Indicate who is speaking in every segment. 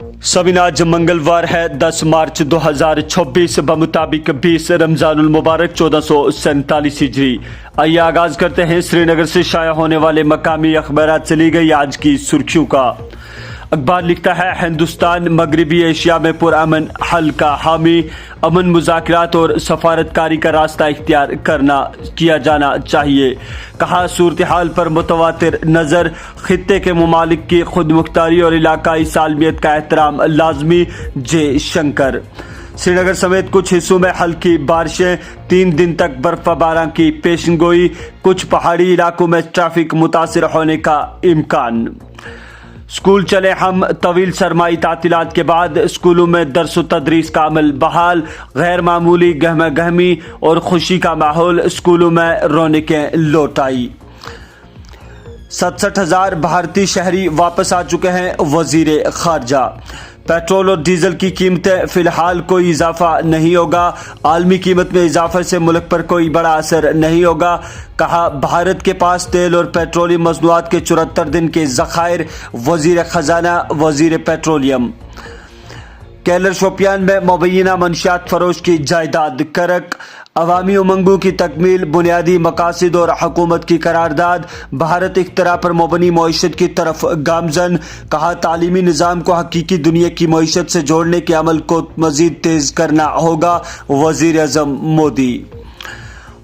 Speaker 1: सबिन आज मंगलवार है 10 मार्च 2026 बमुताबिक 20 रमजानुल मुबारक 1447 हिजरी। आइए आगाज करते हैं श्रीनगर से शाया होने वाले मकामी अखबारात से ली गई आज की सुर्खियों का। अखबार लिखता है हिंदुस्तान मगरबी एशिया में पुरअमन हल का हामी, अमन मुज़ाकरात और सफारतकारी का रास्ता इख्तियार किया जाना चाहिए। कहा सूरत हाल पर मुतवातिर नज़र, खित्ते के ममालिक की खुद मुख्तारी और इलाकाई सालमियत का एहतराम लाजमी। जे शंकर। श्रीनगर समेत कुछ हिस्सों में हल्की बारिशें, 3 दिन तक बर्फबारी की पेशनगोई, कुछ पहाड़ी इलाकों में ट्रैफिक मुतासिर होने का इम्कान। स्कूल चले हम, तवील सरमाई तातीलात के बाद स्कूलों में दर्स व तदरीस का अमल बहाल, गैर मामूली गहमा गहमी और खुशी का माहौल, स्कूलों में रौनकें लौट आई। 67,000 भारतीय शहरी वापस आ चुके हैं, वजीर खारजा। पेट्रोल और डीजल की कीमतें फिलहाल कोई इजाफा नहीं होगा, आलमी कीमत में इजाफे से मुल्क पर कोई बड़ा असर नहीं होगा। कहा भारत के पास तेल और पेट्रोलियम मसनूआत के 74 दिन के ज़खायर, वजीर खजाना वजीर पेट्रोलियम। कैलर शोपियान में मुबैना मंशियात फरोश की जायदाद करक, अवामी उमंगों की तकमील, बुनियादी मकासद और हुकूमत की करारदाद, भारत इख्तरा पर मुबनी मईशत की तरफ गामजन। कहा तालीमी निज़ाम को हकीकी दुनिया की मईशत से जोड़ने के अमल को मजीद तेज करना होगा, वजीर आज़म मोदी।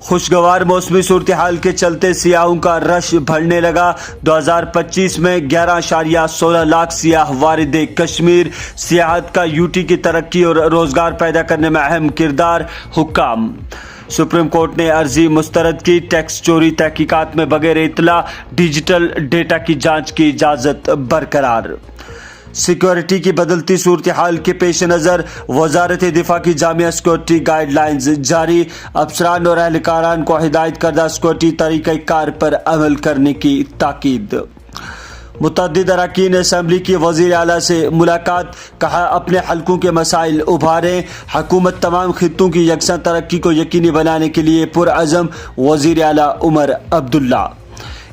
Speaker 1: खुशगवार मौसमी सूरत हाल के चलते सियाहों का रश बढ़ने लगा। 2025 में 11.16 लाख सियाह वारिद कश्मीर। सियाहत का यूटी की तरक्की और रोजगार पैदा करने में अहम किरदार, हुक्काम। सुप्रीम कोर्ट ने अर्जी मुस्तरद की, टैक्स चोरी तहकीकात में बगैर इतला डिजिटल डेटा की जांच की इजाजत बरकरार। सिक्योरिटी की बदलती सूरत हाल के पेश नज़र वजारत दिफा की जामिया सिक्योरिटी गाइडलाइंस जारी, अफसरान और एहलकारान को हिदायत करदा सिक्योरिटी तरीक़ाकार पर अमल करने की ताकीद। मुतअद्दिद अरकान असम्बली की वज़ीर आला से मुलाकात। कहा अपने हल्कों के मसाइल उभारें, हुकूमत तमाम खित्तों की यकसा तरक्की को यकीनी बनाने के लिए पुरअज़म, वज़ीर आला उमर अब्दुल्ला।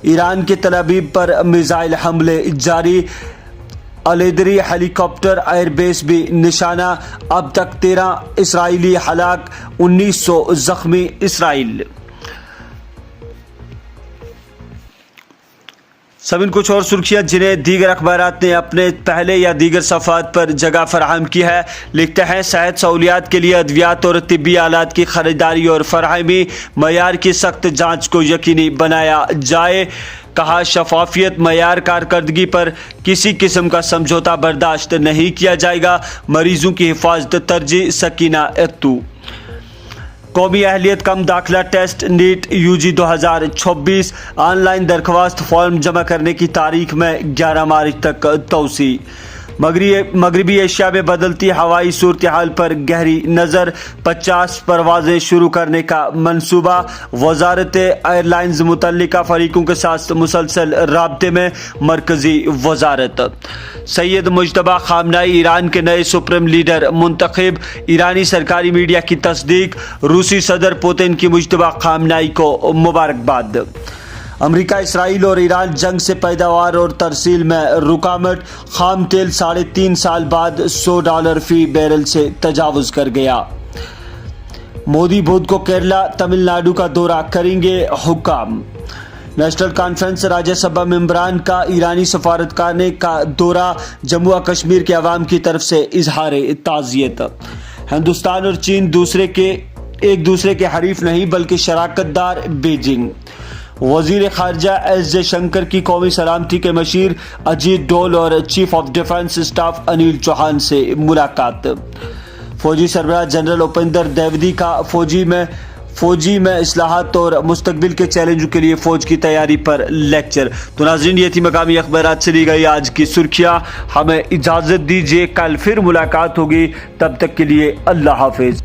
Speaker 1: ईरान के तल अवीव पर मिसाइल हमले जारी, अलेदरी हेलीकॉप्टर एयरबेस भी निशाना। अब तक 13 इसराइली हलाक, 1900 जख्मी इसराइल। सबिन कुछ और सुर्खियाँ जिन्हें दीगर अखबारात ने अपने पहले या दीगर सफ़ात पर जगह फराहम की है। लिखते हैं सेहत सहूलियात के लिए अद्वियात और तिब्बी आलात की खरीदारी और फराहमी, मयार की सख्त जाँच को यकीनी बनाया जाए। कहा शफाफियत, मयार, कारकर्दगी पर किसी किस्म का समझौता बर्दाश्त नहीं किया जाएगा, मरीजों की हिफाजत तरजीह, सकीना अत्तू। कौमी अहलियत कम दाखिला टेस्ट नीट यूजी 2026, ऑनलाइन दरख्वास्त फॉर्म जमा करने की तारीख में 11 मार्च तक तौसी। मगरबी एशिया में बदलती हवाई सूरत हाल पर गहरी नज़र, 50 परवाजें शुरू करने का मंसूबा। वजारत एयरलाइंस मुतल्लिका फरीकों के साथ मुसलसल राब्ते में, मरकजी वजारत। सैयद मुज्तबा खामनाई ईरान के नए सुप्रीम लीडर मुंतखब, ईरानी सरकारी मीडिया की तस्दीक। रूसी सदर पुतिन की मुज्तबा खामनाई को मुबारकबाद। अमेरिका, इसराइल और ईरान जंग से पैदावार और तरसील में रुकावट, खाम तेल 3.5 साल बाद $100 फी बैरल से तजावुज कर गया। मोदी बुध को केरला तमिलनाडु का दौरा करेंगे, हुक्काम। नेशनल कॉन्फ्रेंस राज्यसभा मेंबरान का ईरानी सफारतखाने का दौरा, जम्मू और कश्मीर के अवाम की तरफ से इजहार ताज़ियत। हिंदुस्तान और चीन एक दूसरे के हरीफ नहीं बल्कि शराकतदार, बीजिंग। वजीर खारजा एस जे शंकर की कौमी सलामती के मशीर अजीत डोल और chief of defence staff Anil Chauhan से मुलाकात। फौजी सरबराह जनरल उपेंद्र द्विवेदी का फौजी में इस्लाहात और मुस्तकबिल के चैलेंजों के लिए फौज की तैयारी पर लेक्चर। तो नाज़रीन, ये थी मकामी अखबारात से ली गई आज की सुर्खियाँ। हमें इजाज़त दीजिए, कल फिर मुलाकात होगी, तब तक के लिए अल्लाह हाफिज़।